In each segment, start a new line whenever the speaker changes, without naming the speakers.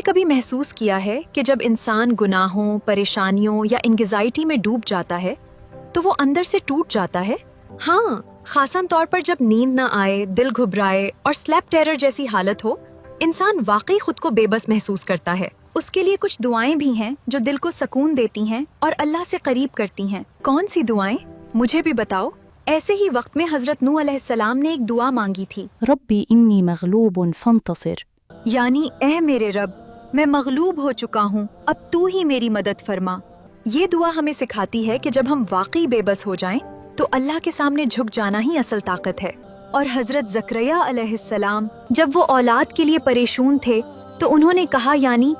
نے کبھی محسوس کیا ہے کہ جب انسان گناہوں، پریشانیوں یا انگزائٹی میں ڈوب جاتا ہے تو وہ اندر سے ٹوٹ جاتا ہے؟ ہاں، خاصاً طور پر جب نیند نہ آئے، دل گھبرائے اور سلیپ ٹیرر جیسی حالت ہو، انسان واقعی خود کو بے بس محسوس کرتا ہے۔ اس کے لیے کچھ دعائیں بھی ہیں جو دل کو سکون دیتی ہیں اور اللہ سے قریب کرتی ہیں۔ کون سی دعائیں؟ مجھے بھی بتاؤ۔ ایسے ہی وقت میں حضرت نوح علیہ السلام نے ایک دعا مانگی تھی،
ربی انی مغلوب فانتصر،
یعنی اے میرے رب، میں مغلوب ہو چکا ہوں، اب تو ہی میری مدد فرما۔ یہ دعا ہمیں سکھاتی ہے کہ جب ہم واقعی بے بس ہو جائیں تو اللہ کے سامنے جھک جانا ہی اصل طاقت ہے۔ اور حضرت زکریا علیہ السلام جب وہ اولاد کے لیے پریشان تھے تو انہوں نے کہا، یعنی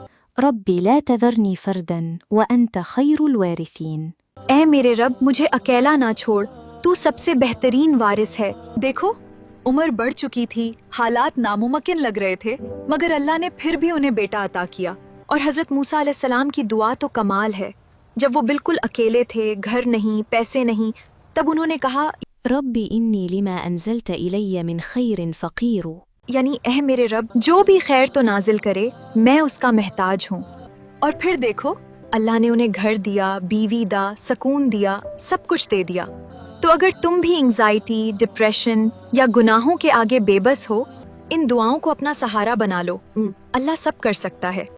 ربی لا تذرنی فردا وانت خیر الوارثین،
اے میرے رب، مجھے اکیلا نہ چھوڑ، تو سب سے بہترین وارث ہے۔ دیکھو، عمر بڑھ چکی تھی، حالات ناممکن لگ رہے تھے، مگر اللہ نے پھر بھی انہیں بیٹا عطا کیا۔ اور حضرت موسیٰ علیہ السلام کی دعا تو کمال ہے۔ جب وہ بالکل اکیلے تھے، گھر نہیں، پیسے نہیں، تب انہوں نے کہا،
ربی انی لما انزلت الی من خیر فقیر،
یعنی اے میرے رب، جو بھی خیر تو نازل کرے، میں اس کا محتاج ہوں۔ اور پھر دیکھو، اللہ نے انہیں گھر دیا، بیوی دا، سکون دیا، سب کچھ دے دیا۔ تو اگر تم بھی انگزائٹی، ڈپریشن یا گناہوں کے آگے بے بس ہو، ان دعاؤں کو اپنا سہارا بنا لو، اللہ سب کر سکتا ہے۔